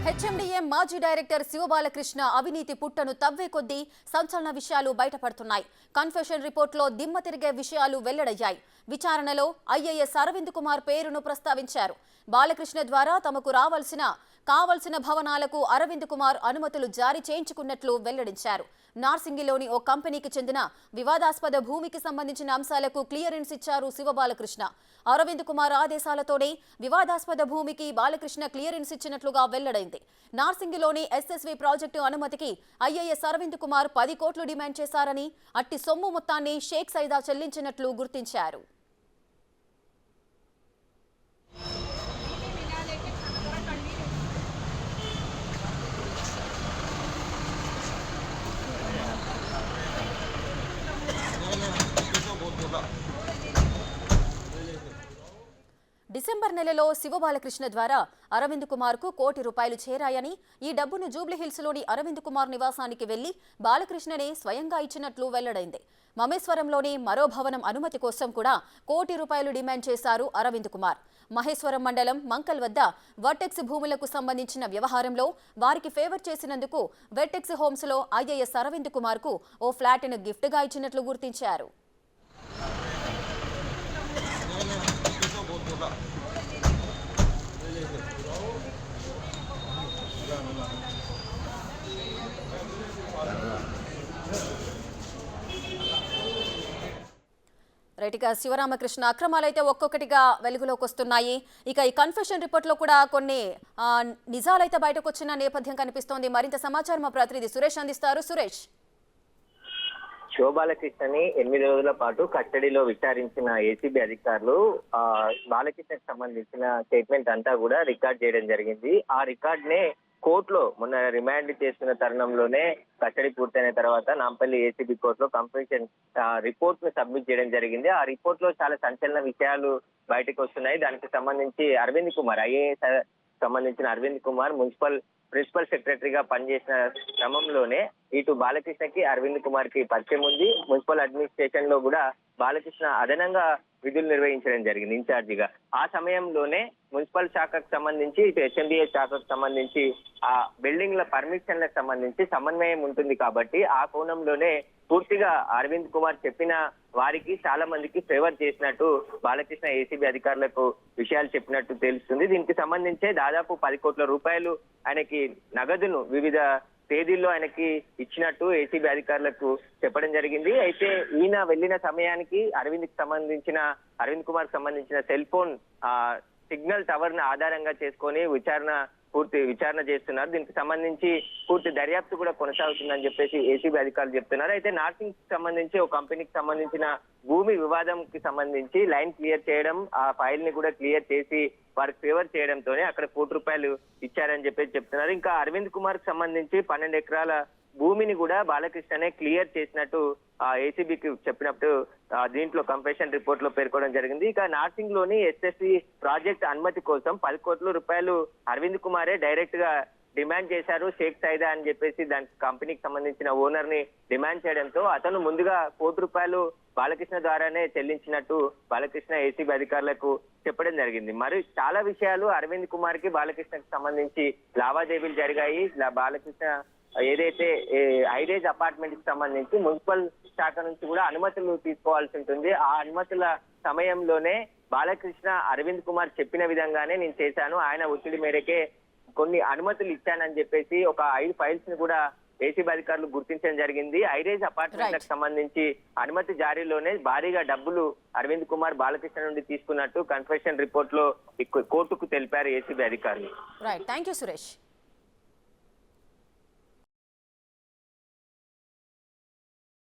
HMDA మాజీ director Shiva Balakrishna అవినీతి పుట్టను తవ్వే కొద్దీ సంచలన విషయాలు బయటపడుతున్నాయి. కన్ఫెషన్ రిపోర్టులో దిమ్మ తిరిగే విషయాలు వెల్లడయ్యాయి. విచారణలో ఐఏఎస్ అరవింద్ కుమార్ పేరును ప్రస్తావించారు. బాలకృష్ణ ద్వారా తమకు కావలసిన భవనాలకు అరవింద్ కుమార్ అనుమతులు జారీ చేయించుకున్నట్లు వెల్లడించారు. నార్సింగిలోని ఓ కంపెనీకి చెందిన వివాదాస్పద భూమికి సంబంధించిన అంశాలకు క్లియరెన్స్ ఇచ్చారు శివబాలకృష్ణ. అరవింద్ కుమార్ ఆదేశాలతోనే వివాదాస్పద భూమికి బాలకృష్ణ క్లియరెన్స్ ఇచ్చినట్లుగా వెల్లడైంది. నార్సింగిలోని ఎస్ఎస్వి ప్రాజెక్టు అనుమతికి ఐఏఎస్ అరవింద్ కుమార్ 10 కోట్లు డిమాండ్ చేశారని, అట్టి సొమ్ము మొత్తాన్ని షేక్ సైదా చెల్లించినట్లు గుర్తించారు. డిసెంబర్ నెలలో శివబాలకృష్ణ ద్వారా అరవింద్ కుమార్ కు ₹1 కోటి చేరాయని, ఈ డబ్బును జూబ్లీహిల్స్లోని అరవింద్ కుమార్ నివాసానికి వెళ్లి బాలకృష్ణనే స్వయంగా ఇచ్చినట్లు వెల్లడైంది. మమేశ్వరంలోని మరో భవనం అనుమతి కోసం కూడా ₹1 కోటి డిమాండ్ చేశారు అరవింద్ కుమార్. మహేశ్వరం మండలం మంకల్ వద్ద వర్టెక్స్ భూములకు సంబంధించిన వ్యవహారంలో వారికి ఫేవర్ చేసినందుకు వెర్టెక్స్ హోమ్స్ లో ఐఏఎస్ అరవింద్ కుమార్ కు ఓ ఫ్లాట్ను గిఫ్ట్ గా ఇచ్చినట్లు గుర్తించారు. రైట్గా శివరామకృష్ణ అక్రమాలైతే ఒక్కొక్కటిగా వెలుగులోకి వస్తున్నాయి. ఇక ఈ కన్ఫెషన్ రిపోర్ట్లో కూడా కొన్ని నిజాలైతే బయటకు వచ్చిన నేపథ్యం కనిపిస్తోంది. మరింత సమాచారం మా ప్రతినిధి సురేష్ అందిస్తారు. సురేష్, శివబాలకృష్ణని 8 రోజుల పాటు కస్టడీలో విచారించిన ఏసీబీ అధికారులు బాలకృష్ణకు సంబంధించిన స్టేట్మెంట్ అంతా కూడా రికార్డ్ చేయడం జరిగింది. ఆ రికార్డ్ నే కోర్టులో మొన్న రిమాండ్ చేస్తున్న తరుణంలోనే కస్టడీ పూర్తయిన తర్వాత నాంపల్లి ఏసీబీ కోర్టులో కంప్లీషన్ రిపోర్ట్ ను సబ్మిట్ చేయడం జరిగింది. ఆ రిపోర్ట్ లో చాలా సంచలన విషయాలు బయటకు వస్తున్నాయి. దానికి సంబంధించి అరవింద్ కుమార్, ఐఏఎస్ సంబంధించిన అరవింద్ కుమార్ మున్సిపల్ ప్రిన్సిపల్ సెక్రటరీగా పనిచేసిన క్రమంలోనే ఇటు బాలకృష్ణకి అరవింద్ కుమార్ కి పరిచయం ఉంది. మున్సిపల్ అడ్మినిస్ట్రేషన్ లో కూడా బాలకృష్ణ అదనంగా విధులు నిర్వహించడం జరిగింది ఇన్ఛార్జిగా. ఆ సమయంలోనే మున్సిపల్ శాఖకు సంబంధించి ఇటు హెచ్ఎండిఏ శాఖకు సంబంధించి ఆ బిల్డింగ్ల పర్మిషన్లకు సంబంధించి సమన్వయం ఉంటుంది కాబట్టి ఆ కోణంలోనే పూర్తిగా అరవింద్ కుమార్ చెప్పిన వారికి చాలా మందికి ఫేవర్ చేసినట్టు బాలకృష్ణ ఏసీబీ అధికారులకు విషయాలు చెప్పినట్టు తెలుస్తుంది. దీనికి సంబంధించే దాదాపు ₹10 కోట్ల ఆయనకి నగదును వివిధ తేదీల్లో ఆయనకి ఇచ్చినట్టు ఏసీబీ అధికారులకు చెప్పడం జరిగింది. అయితే ఈయన వెళ్లిన సమయానికి అరవింద్ కుమార్ సంబంధించిన సెల్ ఫోన్ సిగ్నల్ టవర్ ను ఆధారంగా చేసుకొని పూర్తి విచారణ చేస్తున్నారు. దీనికి సంబంధించి పూర్తి దర్యాప్తు కూడా కొనసాగుతుందని చెప్పేసి ఏసీబీ అధికారులు చెప్తున్నారు. అయితే నార్సింగ్ సంబంధించి ఒక కంపెనీకి సంబంధించిన భూమి వివాదంకి సంబంధించి లైన్ క్లియర్ చేయడం, ఆ ఫైల్ ని కూడా క్లియర్ చేసి వారికి ఫేవర్ చేయడంతోనే అక్కడ ₹1 కోటి ఇచ్చారని చెప్పేసి చెప్తున్నారు. ఇంకా అరవింద్ కుమార్ కి సంబంధించి 12 ఎకరాల భూమిని కూడా బాలకృష్ణనే క్లియర్ చేసినట్టు ఏసీబీకి చెప్పినప్పుడు దీంట్లో కంప్రెషన్ రిపోర్ట్ లో పేర్కొనడం జరిగింది. ఇక నార్సింగ్ లోని ఎస్ఎస్వి ప్రాజెక్ట్ అనుమతి కోసం ₹10 కోట్ల అరవింద్ కుమారే డైరెక్ట్ గా డిమాండ్ చేశారు షేక్ సైదా అని చెప్పేసి దానికి కంపెనీకి సంబంధించిన ఓనర్ ని డిమాండ్ చేయడంతో అతను ముందుగా ₹1 కోటి బాలకృష్ణ ద్వారానే చెల్లించినట్టు బాలకృష్ణ ఏసీబీ అధికారులకు చెప్పడం జరిగింది. మరి చాలా విషయాలు అరవింద్ కుమార్ కి బాలకృష్ణకి సంబంధించి లావాదేవీలు జరిగాయి. బాలకృష్ణ ఏదైతే హైరేజ్ అపార్ట్మెంట్ కి సంబంధించి మున్సిపల్ శాఖ నుంచి కూడా అనుమతులు తీసుకోవాల్సి ఉంటుంది. ఆ అనుమతుల సమయంలోనే బాలకృష్ణ అరవింద్ కుమార్ చెప్పిన విధంగానే నేను చేశాను, ఆయన ఒత్తిడి మేరకే కొన్ని అనుమతులు ఇచ్చానని చెప్పేసి ఒక 5 ఫైల్స్ ని కూడా ఏసీబీ అధికారులు గుర్తించడం జరిగింది. హైరేజ్ అపార్ట్మెంట్లకు సంబంధించి అనుమతి జారీలోనే భారీగా డబ్బులు అరవింద్ కుమార్ బాలకృష్ణ నుండి తీసుకున్నట్టు కన్ఫెషన్ రిపోర్ట్ లో కోర్టుకు తెలిపారు ఏసీబీ అధికారులు. Right, thank you Suresh.